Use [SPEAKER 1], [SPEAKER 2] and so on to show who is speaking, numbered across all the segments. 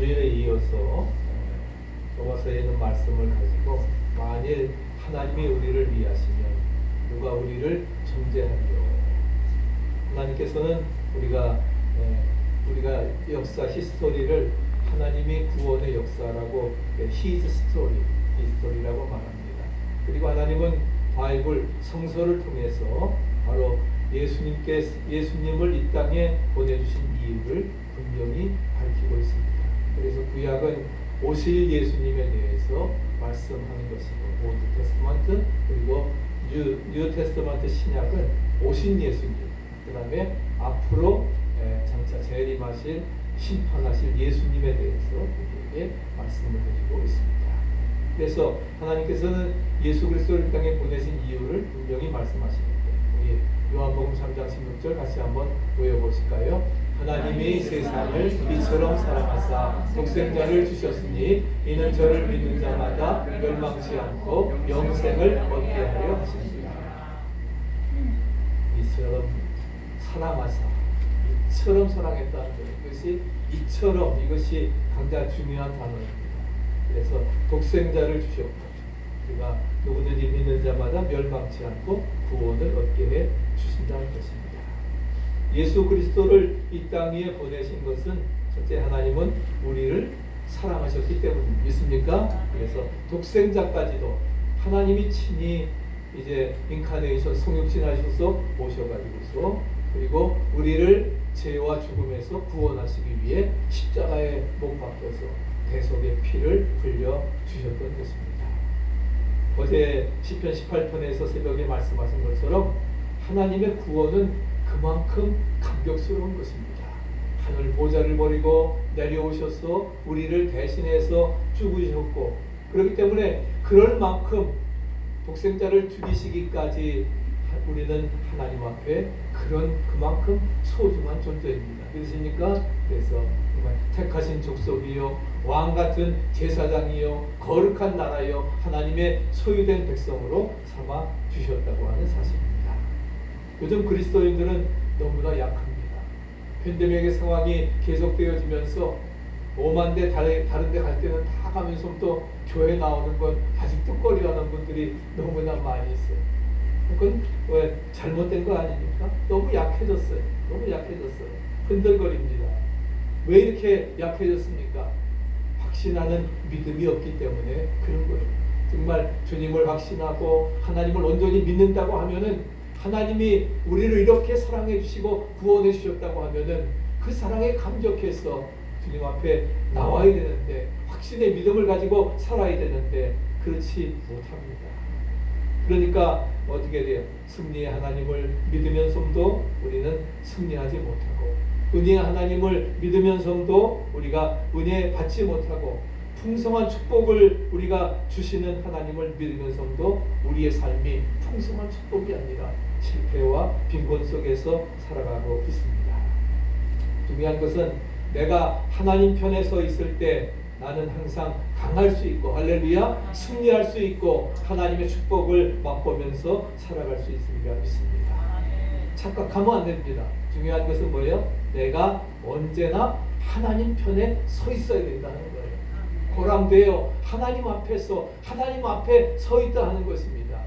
[SPEAKER 1] 지난주에 이어서 로마서에 있는 말씀을 가지고 만일 하나님이 우리를 위하시면 누가 우리를 정죄하리요. 하나님께서는 우리가 역사 히스토리를 하나님이 구원의 역사라고 His story, 히스토리라고 말합니다. 그리고 하나님은 바이블 성서를 통해서 바로 예수님을 이 땅에 보내주신 이유를 분명히 밝히고 있습니다. 그래서 구약은 오실 예수님에 대해서 말씀하는 것이고 올드 테스트먼트 그리고 뉴 테스트먼트 신약은 오신 예수님 그 다음에 앞으로 장차 재림하실 심판하실 예수님에 대해서 우리에게 말씀을 해주고 있습니다. 그래서 하나님께서는 예수 그리스도를 땅에 보내신 이유를 분명히 말씀하시는데 우리 요한복음 3장 16절 같이 한번 보여보실까요? 하나님이 세상을 이처럼 사랑하사 독생자를 주셨으니 이는 저를 믿는 자마다 멸망치 않고 영생을 얻게 하려 하십니다. 이처럼 사랑하사 이처럼 사랑했다는 것 이것이 가장 중요한 단어입니다. 그래서 독생자를 주셨고 우리가 누구든지 믿는 자마다 멸망치 않고 구원을 얻게 해 주신다는 것입니다. 예수 그리스도를 이 땅 위에 보내신 것은 첫째 하나님은 우리를 사랑하셨기 때문입니다. 믿습니까? 그래서 독생자까지도 하나님이 친히 이제 인카네이션 성육신하셔서 오셔가지고서 그리고 우리를 죄와 죽음에서 구원하시기 위해 십자가에 못 박혀서 대속의 피를 흘려 주셨던 것입니다. 어제 시편 18편에서 새벽에 말씀하신 것처럼 하나님의 구원은 그만큼 감격스러운 것입니다. 하늘 보좌를 버리고 내려오셔서 우리를 대신해서 죽으셨고 그렇기 때문에 그럴 만큼 독생자를 죽이시기까지 우리는 하나님 앞에 그만큼 소중한 존재입니다. 믿으십니까? 그래서 정말 택하신 족속이요 왕같은 제사장이요 거룩한 나라요 하나님의 소유된 백성으로 삼아 주셨다고 하는 사실입니다. 요즘 그리스도인들은 너무나 약합니다. 팬데믹의 상황이 계속되어지면서 오만 대 다른 데 갈 때는 다 가면서 또 교회 나오는 건 아직도 꺼려하는 분들이 너무나 많이 있어요. 그건 왜 잘못된 거 아닙니까? 너무 약해졌어요. 흔들거립니다. 왜 이렇게 약해졌습니까? 확신하는 믿음이 없기 때문에 그런 거예요. 정말 주님을 확신하고 하나님을 온전히 믿는다고 하면은 하나님이 우리를 이렇게 사랑해 주시고 구원해 주셨다고 하면은 그 사랑에 감격해서 주님 앞에 나와야 되는데 확신의 믿음을 가지고 살아야 되는데 그렇지 못합니다. 그러니까 어떻게 돼요? 승리의 하나님을 믿으면서도 우리는 승리하지 못하고 은혜의 하나님을 믿으면서도 우리가 은혜 받지 못하고 풍성한 축복을 우리가 주시는 하나님을 믿으면서도 우리의 삶이 풍성한 축복이 아니라 실패와 빈곤 속에서 살아가고 있습니다. 중요한 것은 내가 하나님 편에 서 있을 때 나는 항상 강할 수 있고 할렐루야 승리할 수 있고 하나님의 축복을 맛보면서 살아갈 수 있으리라 믿습니다. 착각하면 안 됩니다. 중요한 것은 뭐예요? 내가 언제나 하나님 편에 서 있어야 된다는 거예요. 고랑되어 하나님 앞에서 하나님 앞에 서 있다 하는 것입니다.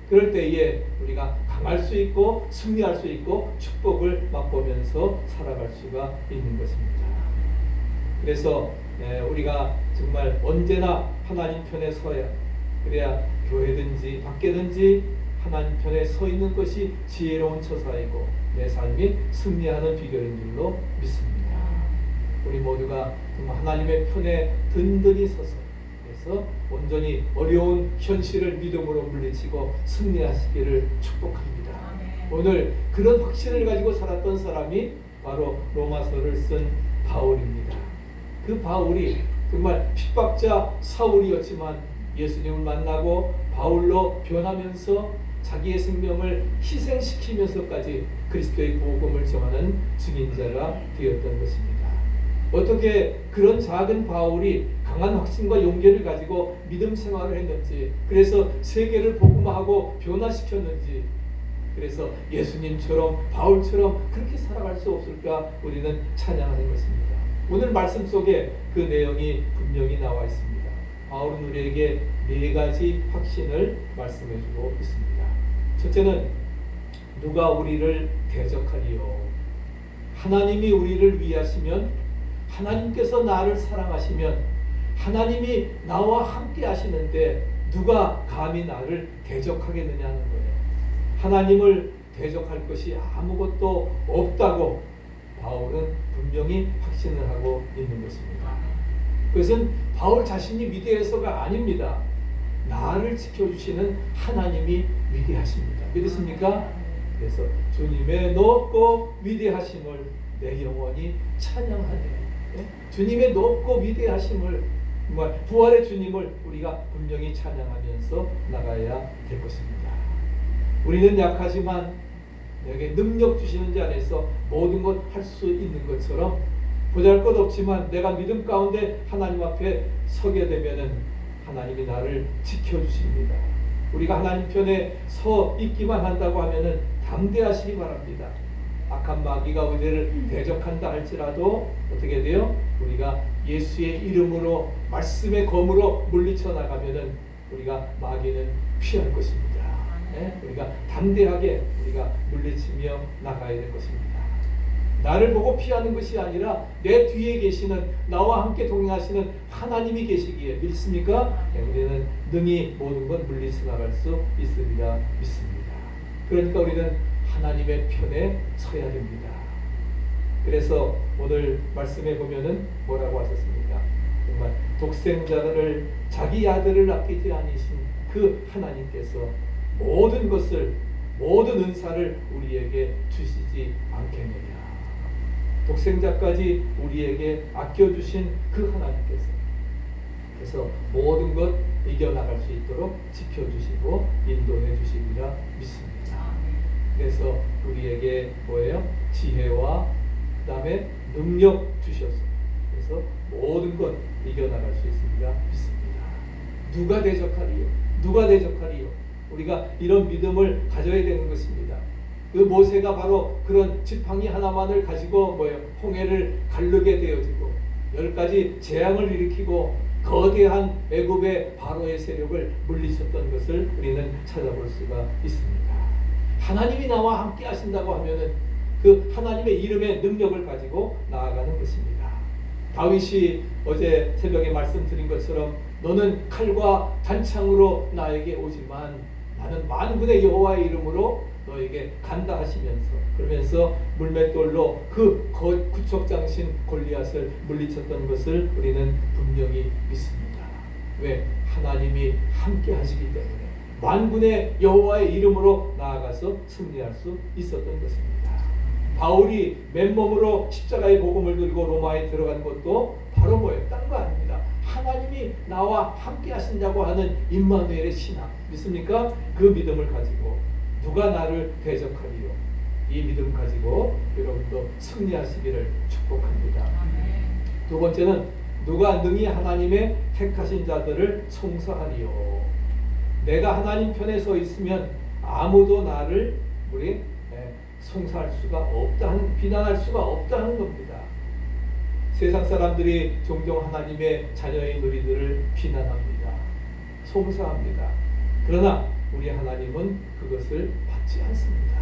[SPEAKER 1] 그럴 때에 우리가 강할 수 있고 승리할 수 있고 축복을 맛보면서 살아갈 수가 있는 것입니다. 그래서 우리가 정말 언제나 하나님 편에 서야 그래야 교회든지 밖에든지 하나님 편에 서 있는 것이 지혜로운 처사이고 내 삶이 승리하는 비결인 줄로 믿습니다. 우리 모두가 정말 하나님의 편에 든든히 서서 그래서 온전히 어려운 현실을 믿음으로 물리치고 승리하시기를 축복합니다. 오늘 그런 확신을 가지고 살았던 사람이 바로 로마서를 쓴 바울입니다. 그 바울이 정말 핍박자 사울이었지만 예수님을 만나고 바울로 변하면서 자기의 생명을 희생시키면서까지 그리스도의 복음을 전하는 증인자가 되었던 것입니다. 어떻게 그런 작은 바울이 강한 확신과 용기를 가지고 믿음 생활을 했는지 그래서 세계를 복음화하고 변화시켰는지 그래서 예수님처럼 바울처럼 그렇게 살아갈 수 없을까 우리는 찬양하는 것입니다. 오늘 말씀 속에 그 내용이 분명히 나와 있습니다. 바울은 우리에게 네 가지 확신을 말씀해주고 있습니다. 첫째는 누가 우리를 대적하리요? 하나님이 우리를 위하시면, 하나님께서 나를 사랑하시면, 하나님이 나와 함께 하시는데 누가 감히 나를 대적하겠느냐는 거예요. 하나님을 대적할 것이 아무것도 없다고 바울은 분명히 확신을 하고 있는 것입니다. 그것은 바울 자신이 위대해서가 아닙니다. 나를 지켜주시는 하나님이 위대하십니다. 믿으십니까? 그래서 주님의 높고 위대하심을 내 영혼이 찬양하네. 주님의 높고 위대하심을, 정말 부활의 주님을 우리가 분명히 찬양하면서 나가야 될 것입니다. 우리는 약하지만 내게 능력 주시는 자 안에서 모든 것 할 수 있는 것처럼, 보잘것없지만 내가 믿음 가운데 하나님 앞에 서게 되면은 하나님이 나를 지켜주십니다. 우리가 하나님 편에 서 있기만 한다고 하면은 담대하시기 바랍니다. 악한 마귀가 우리를 대적한다 할지라도 어떻게 돼요? 우리가 예수의 이름으로, 말씀의 검으로 물리쳐 나가면은 우리가 마귀는 피할 것입니다. 우리가 담대하게 우리가 물리치며 나가야 될 것입니다. 나를 보고 피하는 것이 아니라 내 뒤에 계시는, 나와 함께 동행하시는 하나님이 계시기에 믿습니까? 우리는 능히 모든 것 물리쳐 나갈 수 있으리라 믿습니다. 그러니까 우리는 하나님의 편에 서야 됩니다. 그래서 오늘 말씀에 보면은 뭐라고 하셨습니까? 정말 독생자를, 자기 아들을 아끼지 아니신 그 하나님께서 모든 것을, 모든 은사를 우리에게 주시지 않겠느냐. 독생자까지 우리에게 아껴주신 그 하나님께서, 그래서 모든 것 이겨나갈 수 있도록 지켜주시고 인도해 주시리라 믿습니다. 그래서 우리에게 뭐예요? 지혜와 그 다음에 능력 주셔서, 그래서 모든 것 이겨나갈 수 있으리라 믿습니다. 누가 대적하리요? 누가 대적하리요? 우리가 이런 믿음을 가져야 되는 것입니다. 그 모세가 바로 그런 지팡이 하나만을 가지고 홍해를 가르게 되어지고 10가지 재앙을 일으키고 거대한 애굽의 바로의 세력을 물리쳤던 것을 우리는 찾아볼 수가 있습니다. 하나님이 나와 함께 하신다고 하면은 그 하나님의 이름의 능력을 가지고 나아가는 것입니다. 다윗이 어제 새벽에 말씀드린 것처럼 너는 칼과 단창으로 나에게 오지만 나는 만군의 여호와의 이름으로 너에게 간다 하시면서, 그러면서 물맷돌로 그 구척장신 골리앗을 물리쳤던 것을 우리는 분명히 믿습니다. 왜? 하나님이 함께 하시기 때문에 만군의 여호와의 이름으로 나아가서 승리할 수 있었던 것입니다. 바울이 맨몸으로 십자가의 복음을 들고 로마에 들어간 것도 바로 뭐예요? 딴 거 아닙니다. 하나님이 나와 함께 하신다고 하는 임마누엘의 신앙, 믿습니까? 그 믿음을 가지고 누가 나를 대적하리요? 이 믿음 가지고 여러분도 승리하시기를 축복합니다. 두 번째는 누가 능히 하나님의 택하신 자들을 송사하리요? 내가 하나님 편에 서 있으면 아무도 나를 송사할 수가 없다는, 비난할 수가 없다는 겁니다. 세상 사람들이 종종 하나님의 자녀인 우리들을 비난합니다. 송사합니다. 그러나 우리 하나님은 그것을 받지 않습니다.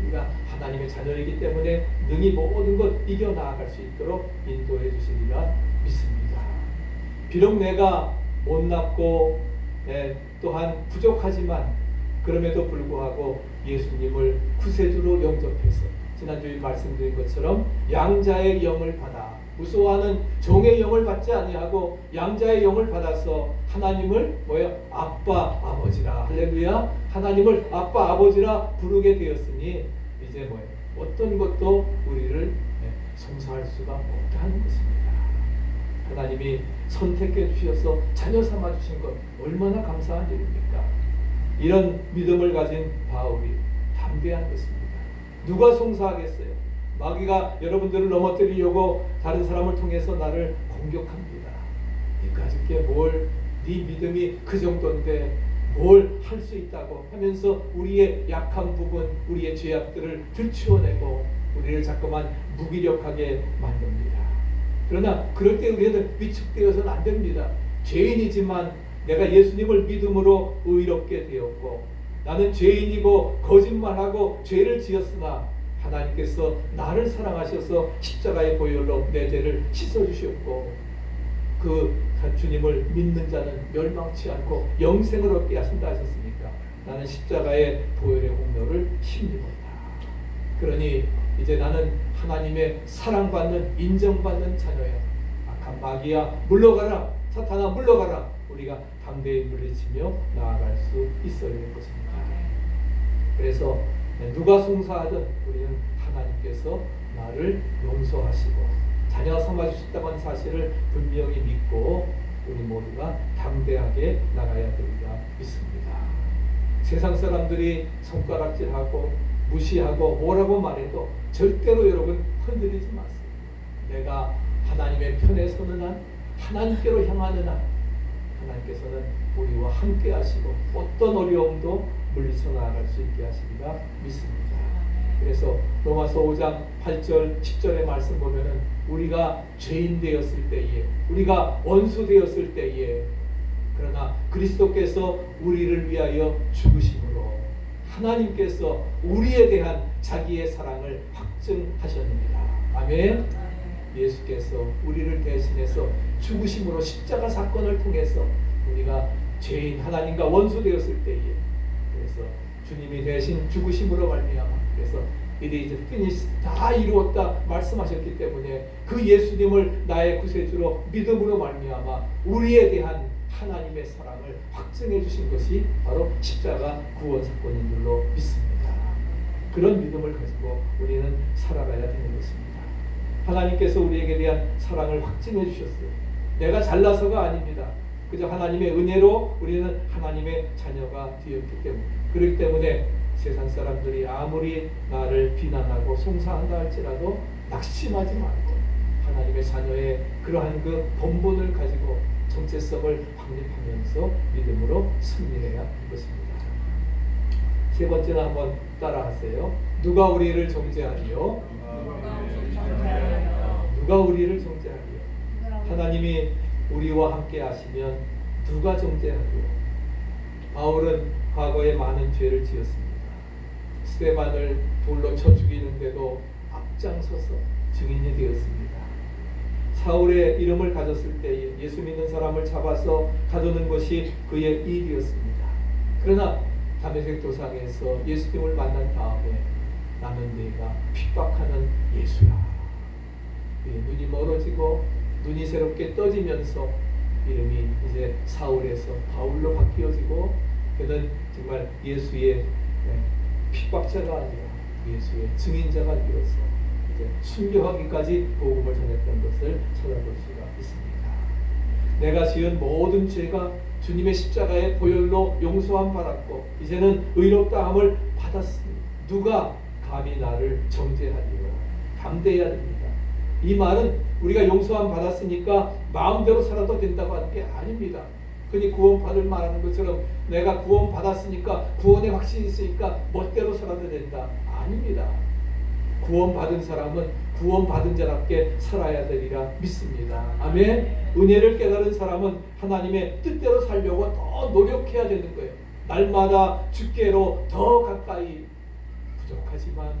[SPEAKER 1] 우리가 하나님의 자녀이기 때문에 능히 모든 것 이겨나갈 수 있도록 인도해 주시리라 믿습니다. 비록 내가 못났고 또한 부족하지만 그럼에도 불구하고 예수님을 구세주로 영접해서 지난주에 말씀드린 것처럼 양자의 영을 받아, 무서워하는 종의 영을 받지 아니하고 양자의 영을 받아서 하나님을 아빠 아버지라, 할렐루야, 하나님을 아빠 아버지라 부르게 되었으니 이제 어떤 것도 우리를 송사할 수가 없다는 것입니다. 하나님이 선택해 주셔서 자녀 삼아 주신 것 얼마나 감사한 일입니까? 이런 믿음을 가진 바울이 담대한 것입니다. 누가 송사하겠어요? 마귀가 여러분들을 넘어뜨리려고 다른 사람을 통해서 나를 공격합니다. 네가 가질게 네 믿음이 그 정도인데 뭘 할 수 있다고 하면서 우리의 약한 부분, 우리의 죄악들을 들추어내고 우리를 자꾸만 무기력하게 만듭니다. 그러나 그럴 때 우리는 위축되어서는 안 됩니다. 죄인이지만 내가 예수님을 믿음으로 의롭게 되었고, 나는 죄인이고 거짓말하고 죄를 지었으나 하나님께서 나를 사랑하셔서 십자가의 보혈로 내 죄를 씻어주셨고, 그 주님을 믿는 자는 멸망치 않고 영생을 얻게 하신다 하셨으니까 나는 십자가의 보혈의 공로를 힘입었다. 그러니 이제 나는 하나님의 사랑받는, 인정받는 자녀야. 악한 마귀야 물러가라, 사탄아 물러가라. 우리가 담대히 물리치며 나아갈 수 있어야 될 것입니다. 그래서 누가 송사하든 우리는 하나님께서 나를 용서하시고 자녀 삼아주셨다는 사실을 분명히 믿고 우리 모두가 담대하게 나가야 되리라 믿습니다. 세상 사람들이 손가락질하고 무시하고 뭐라고 말해도 절대로 여러분 흔들리지 마세요. 내가 하나님의 편에 서는 한, 하나님께로 향하는 한, 하나님께서는 우리와 함께 하시고 어떤 어려움도 물리쳐 나아갈 수 있게 하시리라 믿습니다. 그래서 로마서 5장 8절 10절의 말씀 보면은 우리가 죄인 되었을 때에, 우리가 원수 되었을 때에, 그러나 그리스도께서 우리를 위하여 죽으심으로 하나님께서 우리에 대한 자기의 사랑을 확증하셨습니다. 아멘. 예수께서 우리를 대신해서 죽으심으로 십자가 사건을 통해서 우리가 죄인 하나님과 원수 되었을 때에, 그래서 주님이 대신 죽으심으로 말미암아, 그래서 It is finished, 다 이루었다 말씀하셨기 때문에 그 예수님을 나의 구세주로 믿음으로 말미암아 우리에 대한 하나님의 사랑을 확증해 주신 것이 바로 십자가 구원 사건인 줄로 믿습니다. 그런 믿음을 가지고 우리는 살아가야 되는 것입니다. 하나님께서 우리에게 대한 사랑을 확증해 주셨어요. 내가 잘나서가 아닙니다. 그저 하나님의 은혜로 우리는 하나님의 자녀가 되었기 때문에, 그렇기 때문에 세상 사람들이 아무리 나를 비난하고 송사한다 할지라도 낙심하지 말고 하나님의 자녀의 그러한 그 본분을 가지고 정체성을 확립하면서 믿음으로 승리해야 하는 것입니다. 세 번째는 한번 따라하세요. 누가 우리를 정죄하리요? 누가 우리를 정죄하리요? 하나님이 우리와 함께 하시면 누가 정죄하리요? 바울은 과거에 많은 죄를 지었습니다. 스데반을 돌로 쳐 죽이는데도 앞장서서 증인이 되었습니다. 사울의 이름을 가졌을 때에 예수 믿는 사람을 잡아서 가두는 것이 그의 일이었습니다. 그러나 다메섹 도상에서 예수님을 만난 다음에 나는 네가 핍박하는 예수라. 그의 눈이 멀어지고 눈이 새롭게 떠지면서 이름이 이제 사울에서 바울로 바뀌어지고 그는 정말 예수의 핍박자가 아니라 예수의 증인자가 되어서 이제 순교하기까지 복음을 전했던 것을 찾아볼 수가 있습니다. 내가 지은 모든 죄가 주님의 십자가의 보혈로 용서함 받았고 이제는 의롭다함을 받았습니다. 누가 감히 나를 정죄하리요? 담대해야 됩니다. 이 말은 우리가 용서함 받았으니까 마음대로 살아도 된다고 하는 게 아닙니다. 흔히 구원받을 말하는 것처럼 내가 구원받았으니까 구원의 확신이 있으니까 멋대로 살아도 된다. 아닙니다. 구원받은 사람은 구원받은 자답게 살아야 되리라 믿습니다. 아멘. 은혜를 깨달은 사람은 하나님의 뜻대로 살려고 더 노력해야 되는 거예요. 날마다 주께로 더 가까이, 부족하지만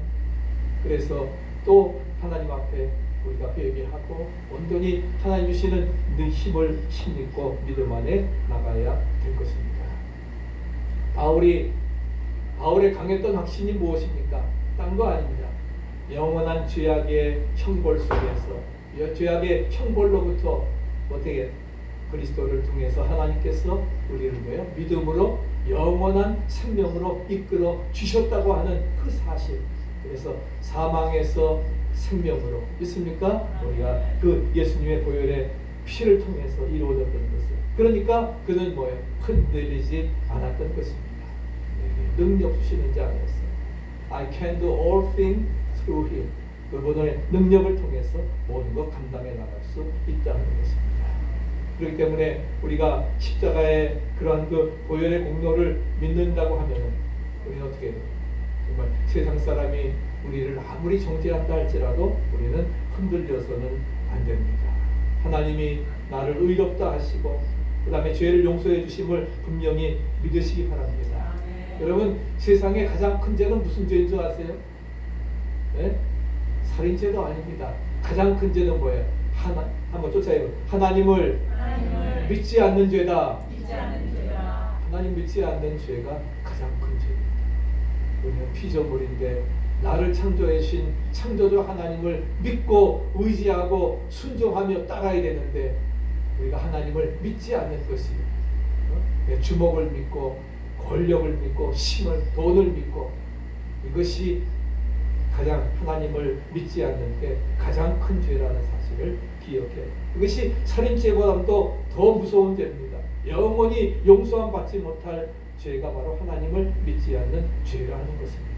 [SPEAKER 1] 그래서 또 하나님 앞에 우리가 회개하고 온전히 하나님 주시는 힘을 힘입고 믿음 안에 나가야 될 것입니다. 바울의 강했던 확신이 무엇입니까? 딴 거 아닙니다. 영원한 죄악의 형벌 속에서, 죄악의 형벌로부터 어떻게 그리스도를 통해서 하나님께서 우리를 뭐예요? 믿음으로 영원한 생명으로 이끌어 주셨다고 하는 그 사실. 그래서 사망에서 생명으로 믿습니까? 우리가 그 예수님의 보혈의 피를 통해서 이루어졌던 것을. 그러니까 그는 뭐예요? 흔들리지 않았던 것입니다. 능력 주시는 자였어요. I can do all things through him. 그분의 능력을 통해서 모든 것 감당해 나갈 수 있다는 것입니다. 그렇기 때문에 우리가 십자가의 그러한 그 보혈의 공로를 믿는다고 하면은 우리는 어떻게 해요? 정말 세상 사람이 우리를 아무리 정죄한다 할지라도 우리는 흔들려서는 안 됩니다. 하나님이 나를 의롭다 하시고 그 다음에 죄를 용서해 주심을 분명히 믿으시기 바랍니다. 여러분, 세상에 가장 큰 죄는 무슨 죄인 줄 아세요? 네? 살인죄도 아닙니다. 가장 큰 죄는 뭐예요? 한번 쫓아요. 하나님을 믿지 않는 죄다. 하나님 믿지 않는 죄가 가장 큰 죄입니다. 우리는 피조물인데 나를 창조해 주신 창조주 하나님을 믿고 의지하고 순종하며 따라야 되는데 우리가 하나님을 믿지 않는 것이 내 주목을 믿고 권력을 믿고 힘을 돈을 믿고 이것이 가장 하나님을 믿지 않는 게 가장 큰 죄라는 사실을 기억해. 이것이 살인죄보다도 더 무서운 죄입니다. 영원히 용서함 받지 못할 죄가 바로 하나님을 믿지 않는 죄라는 것입니다.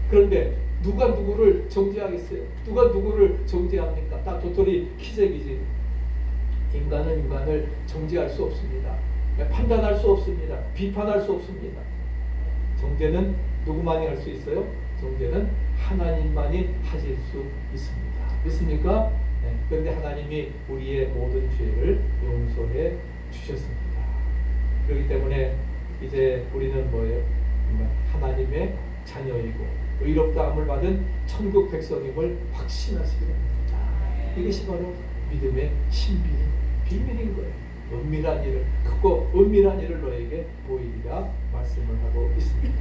[SPEAKER 1] 그런데 누가 누구를 정죄하겠어요? 누가 누구를 정죄합니까? 딱 도토리 키재기지. 인간은 인간을 정죄할 수 없습니다. 판단할 수 없습니다. 비판할 수 없습니다. 정죄는 누구만이 할 수 있어요? 정죄는 하나님만이 하실 수 있습니다. 믿습니까? 네. 그런데 하나님이 우리의 모든 죄를 용서해 주셨습니다. 그렇기 때문에 이제 우리는 뭐예요? 하나님의 자녀이고 의롭다함을 받은 천국 백성임을 확신하시기 바랍니다. 이것이 바로 믿음의 비밀인 거예요. 은밀한 일을 크고 은밀한 일을 너에게 보이리라 말씀을 하고 있습니다.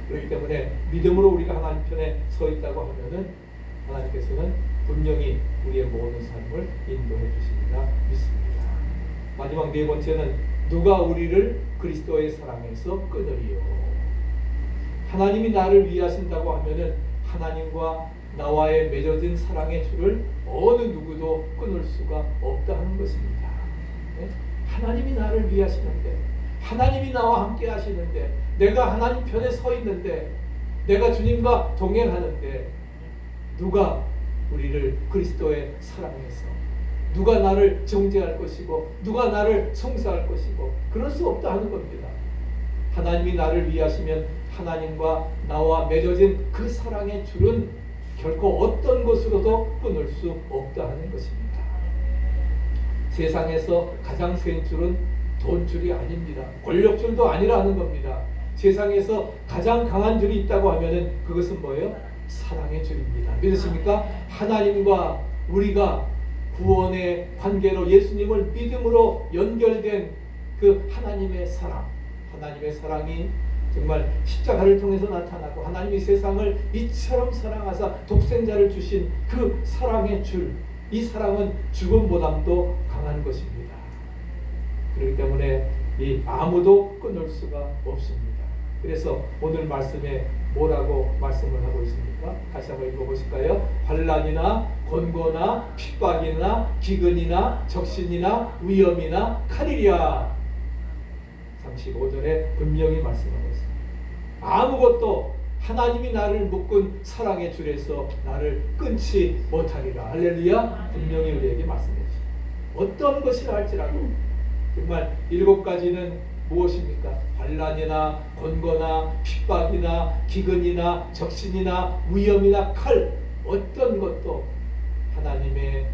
[SPEAKER 1] 그렇기 때문에 믿음으로 우리가 하나님 편에 서 있다고 하면은 하나님께서는 분명히 우리의 모든 삶을 인도해 주시리라 믿습니다. 마지막 네 번째는 누가 우리를 그리스도의 사랑에서 끊으리요. 하나님이 나를 위하신다고 하면은 하나님과 나와의 맺어진 사랑의 줄을 어느 누구도 끊을 수가 없다 하는 것입니다. 네? 하나님이 나를 위하시는데, 하나님이 나와 함께 하시는데, 내가 하나님 편에 서 있는데, 내가 주님과 동행하는데 누가 우리를 그리스도의 사랑에서, 누가 나를 정죄할 것이고 누가 나를 송사할 것이고 그럴 수 없다 하는 겁니다. 하나님이 나를 위하시면 하나님과 나와 맺어진 그 사랑의 줄은 결코 어떤 것으로도 끊을 수 없다 하는 것입니다. 세상에서 가장 센 줄은 돈줄이 아닙니다. 권력줄도 아니라는 겁니다. 세상에서 가장 강한 줄이 있다고 하면은 그것은 뭐예요? 사랑의 줄입니다. 믿으십니까? 하나님과 우리가 구원의 관계로 예수님을 믿음으로 연결된 그 하나님의 사랑, 하나님의 사랑이 정말 십자가를 통해서 나타나고 하나님이 세상을 이처럼 사랑하사 독생자를 주신 그 사랑의 줄, 이 사랑은 죽음보다도 강한 것입니다. 그렇기 때문에 이 아무도 끊을 수가 없습니다. 그래서 오늘 말씀에 뭐라고 말씀을 하고 있습니까? 다시 한번 읽어보실까요? 환난이나 권고나 핍박이나 기근이나 적신이나 위험이나 칼이랴. 35절에 분명히 말씀하고 있습니다. 아무것도 하나님이 나를 묶은 사랑의 줄에서 나를 끊지 못하리라. 할렐루야. 분명히 우리에게 말씀해 주십니다. 어떤 것이라 할지라도 정말 7가지는 무엇입니까? 환난이나 권고나 핍박이나 기근이나 적신이나 위험이나 칼, 어떤 것도 하나님의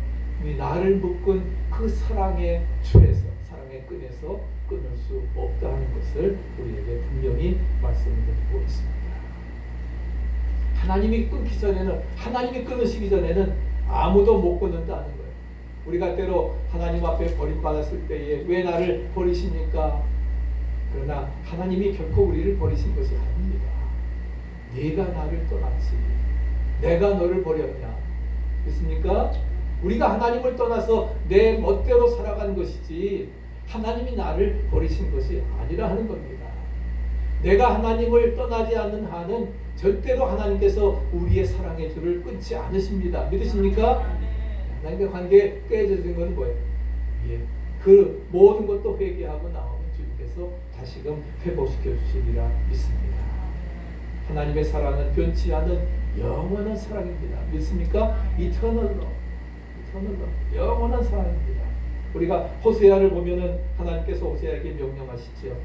[SPEAKER 1] 나를 묶은 그 사랑의 줄에서, 사랑의 끈에서 끊을 수 없다는 것을 우리에게 분명히 말씀을 드리고 있습니다. 하나님이 끊기 전에는, 하나님이 끊으시기 전에는 아무도 못 끊는다는 거예요. 우리가 때로 하나님 앞에 버림받았을 때에 왜 나를 버리십니까? 그러나 하나님이 결코 우리를 버리신 것이 아닙니다. 네가 나를 떠났지, 내가 너를 버렸냐? 믿습니까? 우리가 하나님을 떠나서 내 멋대로 살아가는 것이지 하나님이 나를 버리신 것이 아니라 하는 겁니다. 내가 하나님을 떠나지 않는 한은 절대로 하나님께서 우리의 사랑의 줄을 끊지 않으십니다. 믿으십니까? 하나님과 관계 깨져진 건 뭐예요? 예, 그 모든 것도 회개하고 나오면 주님께서 다시금 회복시켜 주시리라 믿습니다. 하나님의 사랑은 변치 않은 영원한 사랑입니다. 믿습니까? 이터널로 영원한 사랑입니다. 우리가 호세아를 보면은 하나님께서 호세아에게 명령하시죠.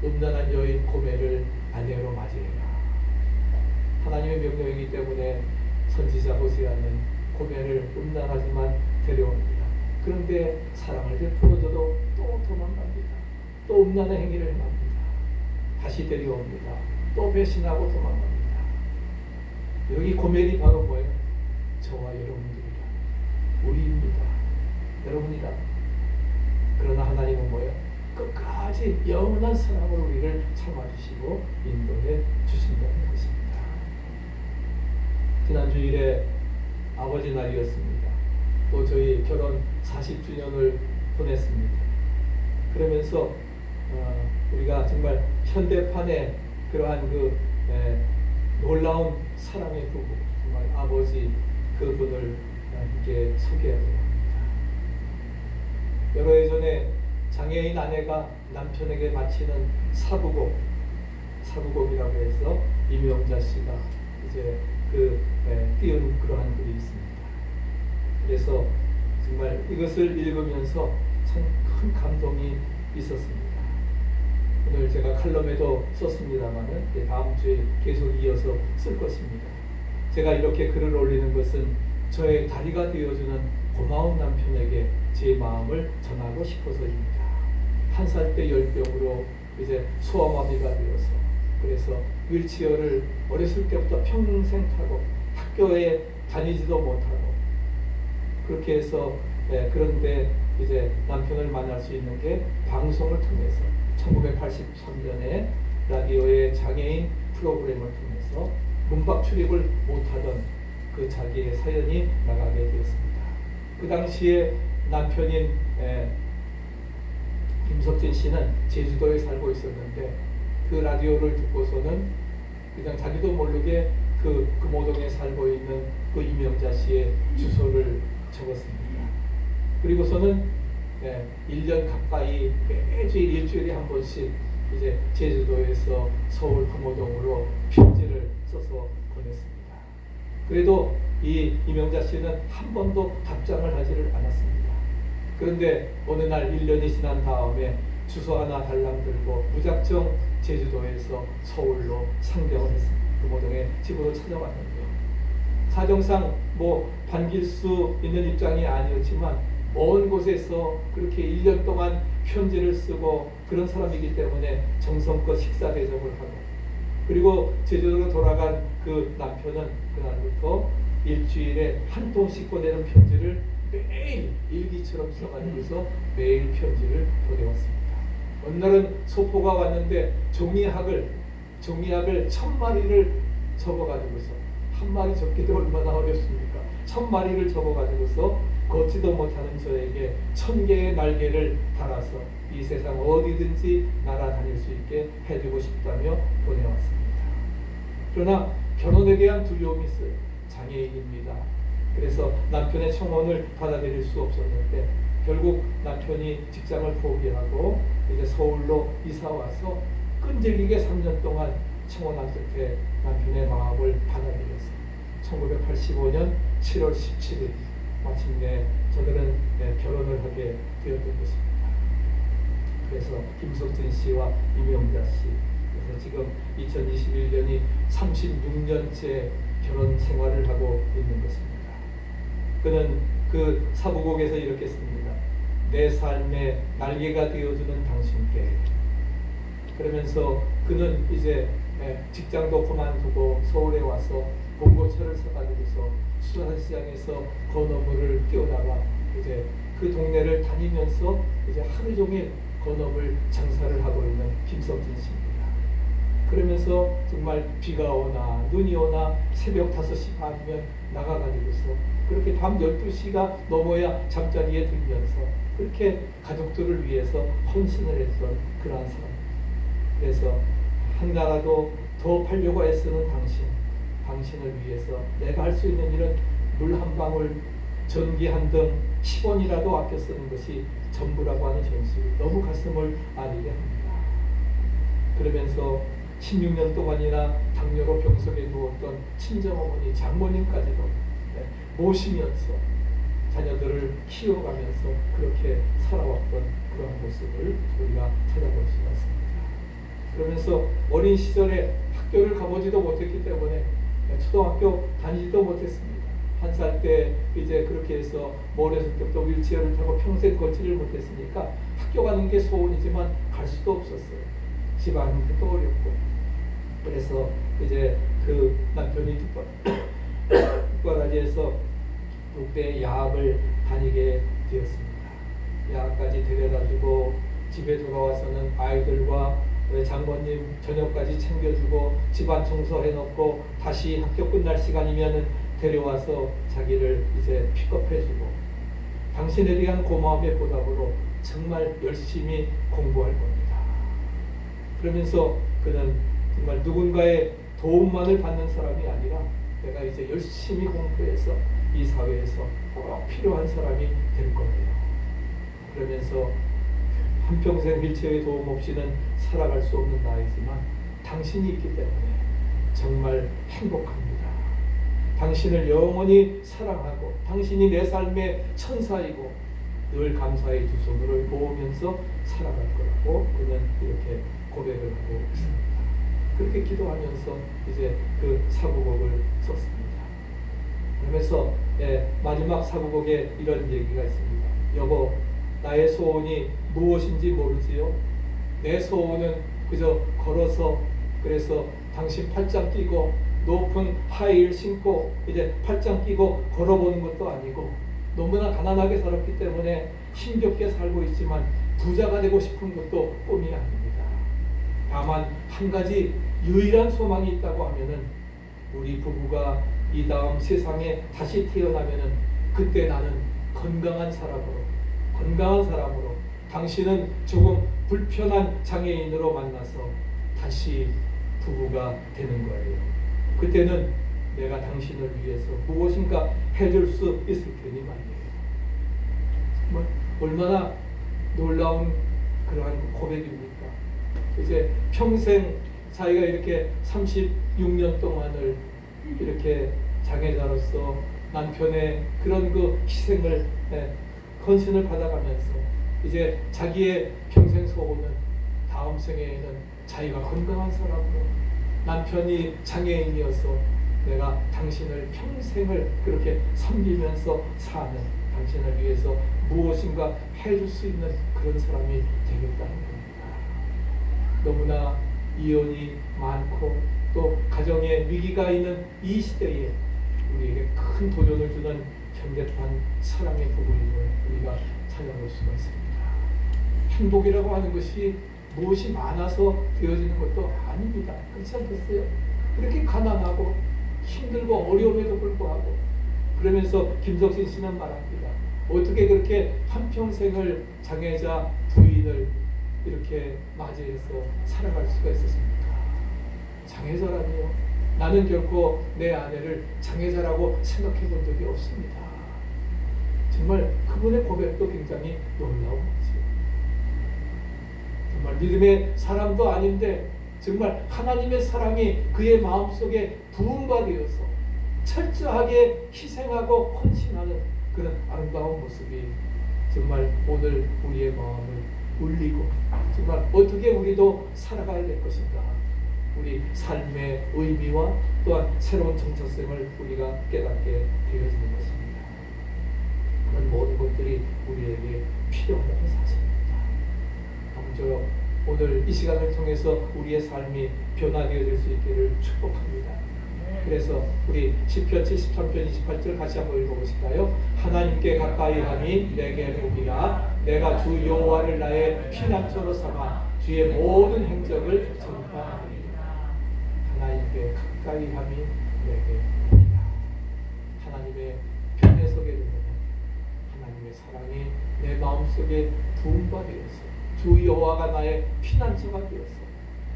[SPEAKER 1] 음란한 여인 고멜을 아내로 맞이해라. 하나님의 명령이기 때문에 선지자 호세아는 고멜을 음란하지만 데려옵니다. 그런데 사랑을 베풀어줘도 또 도망갑니다. 또 음란의 행위를 행합니다. 다시 데려옵니다. 또 배신하고 도망갑니다. 여기 고멜이 바로 뭐예요? 저와 여러분들이다. 우리입니다. 여러분이다. 그러나 하나님은 뭐예요? 끝까지 영원한 사랑으로 우리를 참아주시고 인도해 주신다는 것입니다. 지난 주일에 아버지 날이었습니다. 또 저희 결혼 40주년을 보냈습니다. 그러면서 우리가 정말 현대판의 그러한 놀라운 사랑의 부부, 정말 아버지 그분을 이렇게 소개하려고 합니다. 여러 해 전에 장애인 아내가 남편에게 바치는 사부곡이라고 해서 이명자 씨가 이제 띄운 그러한 글이 있습니다. 그래서 정말 이것을 읽으면서 참 큰 감동이 있었습니다. 오늘 제가 칼럼에도 썼습니다만은 다음 주에 계속 이어서 쓸 것입니다. 제가 이렇게 글을 올리는 것은 저의 다리가 되어주는 고마운 남편에게 제 마음을 전하고 싶어서입니다. 1살 때 열병으로 이제 소아마비가 되어서 그래서 휠체어를 어렸을 때부터 평생 타고 학교에 다니지도 못하고 그렇게 해서 그런데 이제 남편을 만날 수 있는 게 방송을 통해서 1983년에 라디오의 장애인 프로그램을 통해서 문박 출입을 못하던 그 자기의 사연이 나가게 되었습니다. 그 당시에 남편인 김석진 씨는 제주도에 살고 있었는데 그 라디오를 듣고서는 그냥 자기도 모르게 그 금호동에 살고 있는 그 이명자 씨의 주소를 적었습니다. 그리고서는 1년 가까이 매주 일주일에 한 번씩 이제 제주도에서 서울 금호동으로 편지를 써서 보냈습니다. 그래도 이 이명자 씨는 한 번도 답장을 하지를 않았습니다. 그런데 어느 날 1년이 지난 다음에 주소 하나 달랑 들고 무작정 제주도에서 서울로 상경을 했습니다. 금호동에 집으로 찾아왔는데요. 사정상 반길 수 있는 입장이 아니었지만 먼 곳에서 그렇게 1년 동안 편지를 쓰고 그런 사람이기 때문에 정성껏 식사 대접을 하고 그리고 제주도로 돌아간 그 남편은 그날부터 일주일에 한 통씩 보내는 편지를 매일 일기처럼 써가지고서 매일 편지를 보내왔습니다. 어느 날은 소포가 왔는데 종이학을 1000마리를 접어가지고서 한 마리 접기도 얼마나 어렵습니까? 1000마리를 접어가지고서 걷지도 못하는 저에게 1000개의 날개를 달아서 이 세상 어디든지 날아다닐 수 있게 해주고 싶다며 보내왔습니다. 그러나 결혼에 대한 두려움이 있어요. 장애인입니다. 그래서 남편의 청혼을 받아들일 수 없었는데 결국 남편이 직장을 포기하고 이제 서울로 이사 와서 끈질기게 3년 동안 청혼한 끝에 남편의 마음을 받아들였어요. 1985년 7월 17일 마침내 저들은 결혼을 하게 되었던 것입니다. 그래서 김석진 씨와 이명자 씨, 그래서 지금 2021년이 36년째 결혼 생활을 하고 있는 것입니다. 그는 그 사부곡에서 이렇게 씁니다. 내 삶의 날개가 되어주는 당신께. 그러면서 그는 이제 직장도 그만두고 서울에 와서 봉고차를 사가지고서 수산시장에서 건어물을 띄우다가 이제 그 동네를 다니면서 이제 하루 종일 건어물 장사를 하고 있는 김석진 씨입니다. 그러면서 정말 비가 오나 눈이 오나 새벽 5시 반이면 나가가지고서 그렇게 밤 12시가 넘어야 잠자리에 들면서 그렇게 가족들을 위해서 헌신을 했던 그러한 사람. 그래서 한 나라도 더 팔려고 애쓰는 당신을 위해서 내가 할 수 있는 일은 물 한 방울, 전기 한 등 10원이라도 아껴 쓰는 것이 전부라고 하는 현실이 너무 가슴을 아리게 합니다. 그러면서 16년 동안이나 당뇨로 병석에 누웠던 친정어머니, 장모님까지도 모시면서 자녀들을 키워가면서 그렇게 살아왔던 그런 모습을 우리가 찾아볼 수가 있습니다. 그러면서 어린 시절에 학교를 가보지도 못했기 때문에 초등학교 다니지도 못했습니다. 살 때 이제 그렇게 해서 어렸을 때부터 휠체어를 타고 평생 걷지를 못했으니까 학교 가는 게 소원이지만 갈 수도 없었어요. 집안도 어렵고. 그래서 이제 그 남편이 뒷바라지에서 국대 야학을 다니게 되었습니다. 야학까지 데려다주고 집에 돌아와서는 아이들과 장모님 저녁까지 챙겨주고 집안 청소해놓고 다시 학교 끝날 시간이면 데려와서 자기를 이제 픽업해주고 당신에 대한 고마움의 보답으로 정말 열심히 공부할 겁니다. 그러면서 그는 정말 누군가의 도움만을 받는 사람이 아니라 내가 이제 열심히 공부해서 이 사회에서 꼭 필요한 사람이 될 거예요. 그러면서 한평생 휠체어의 도움 없이는 살아갈 수 없는 나이지만 당신이 있기 때문에 정말 행복합니다. 당신을 영원히 사랑하고 당신이 내 삶의 천사이고 늘 감사의 두 손을 모으면서 살아갈 거라고 그는 이렇게 고백을 하고 있습니다. 그렇게 기도하면서 이제 그 사부곡을 썼습니다. 그러면서 마지막 사부곡에 이런 얘기가 있습니다. 여보, 나의 소원이 무엇인지 모르지요? 내 소원은 그저 걸어서 그래서 당신 팔짱 끼고 높은 하이힐 신고 이제 팔짱 끼고 걸어보는 것도 아니고 너무나 가난하게 살았기 때문에 힘겹게 살고 있지만 부자가 되고 싶은 것도 꿈이 아닙니다. 다만 한 가지 유일한 소망이 있다고 하면은 우리 부부가 이 다음 세상에 다시 태어나면은 그때 나는 건강한 사람으로 당신은 조금 불편한 장애인으로 만나서 다시 부부가 되는 거예요. 그때는 내가 당신을 위해서 무엇인가 해줄 수 있을 테니 말이에요. 정말 얼마나 놀라운 그러한 고백입니까? 이제 평생 자기가 이렇게 36년 동안을 이렇게 장애자로서 남편의 그런 그 희생을 헌신을 받아가면서 이제 자기의 평생 소원은 다음 생에는 자기가 건강한 사람으로 남편이 장애인이어서 내가 당신을 평생을 그렇게 섬기면서 사는 당신을 위해서 무엇인가 해줄 수 있는 그런 사람이 되겠다는 겁니다. 너무나 이혼이 많고 또 가정에 위기가 있는 이 시대에 우리에게 큰 도전을 주는 현대판 사랑의 부부임을 우리가 찾아볼 수가 있습니다. 행복이라고 하는 것이 무엇이 많아서 되어지는 것도 아닙니다. 그렇지 않겠어요? 그렇게 가난하고 힘들고 어려움에도 불구하고 그러면서 김석진 씨는 말합니다. 어떻게 그렇게 한평생을 장애자 부인을 이렇게 맞이해서 살아갈 수가 있었습니까? 장애자라니요. 나는 결코 내 아내를 장애자라고 생각해 본 적이 없습니다. 정말 그분의 고백도 굉장히 놀라운 거죠. 정말 믿음의 사람도 아닌데 정말 하나님의 사랑이 그의 마음속에 부음과 되어서 철저하게 희생하고 헌신하는 그런 아름다운 모습이 정말 오늘 우리의 마음을 울리고 정말 어떻게 우리도 살아가야 될 것인가 우리 삶의 의미와 또한 새로운 정체성을 우리가 깨닫게 되어지는 것입니다. 그런 모든 것들이 우리에게 필요하다는 사실입니다. 아무쪼록 오늘 이 시간을 통해서 우리의 삶이 변화되어질 수 있기를 축복합니다. 그래서 우리 시편 73편 28절 같이 한번 읽어보실까요? 하나님께 가까이 함이 내게 복이라 내가 주 여호와를 나의 피난처로 삼아 주의 모든 행적을 전파하리라. 하나님께 가까이 함이 내게 복이라. 하나님의 편에 서게 되면 하나님의 사랑이 내 마음속에 부음과 되어서 주 여호와가 나의 피난처가 되어서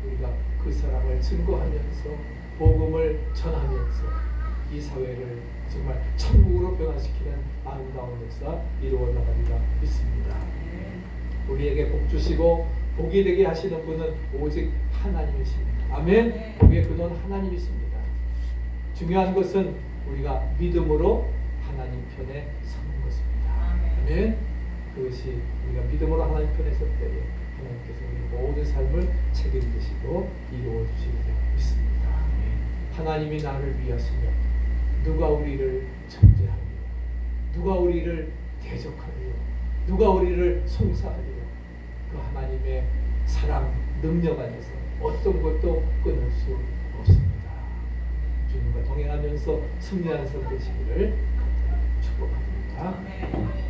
[SPEAKER 1] 우리가 그 사랑을 증거하면서 복음을 전하면서 이 사회를 정말 천국으로 변화시키는 아름다운 역사 이루어 나가리라 믿습니다. 우리에게 복 주시고 복이 되게 하시는 분은 오직 하나님이십니다. 아멘. 복의 근원 하나님이십니다. 중요한 것은 우리가 믿음으로 하나님 편에 서는 것입니다. 아멘. 그것이 우리가 믿음으로 하나님 편에 설 때에 하나님께서 우리 모든 삶을 책임지시고 이루어 주시리라 믿습니다. 하나님이 나를 위하시며 누가 우리를 정죄하리요? 누가 우리를 대적하리요? 누가 우리를 송사하리요? 그 하나님의 사랑 능력 안에서 어떤 것도 끊을 수 없습니다. 주님과 동행하면서 승리한 선 되시기를 축복합니다.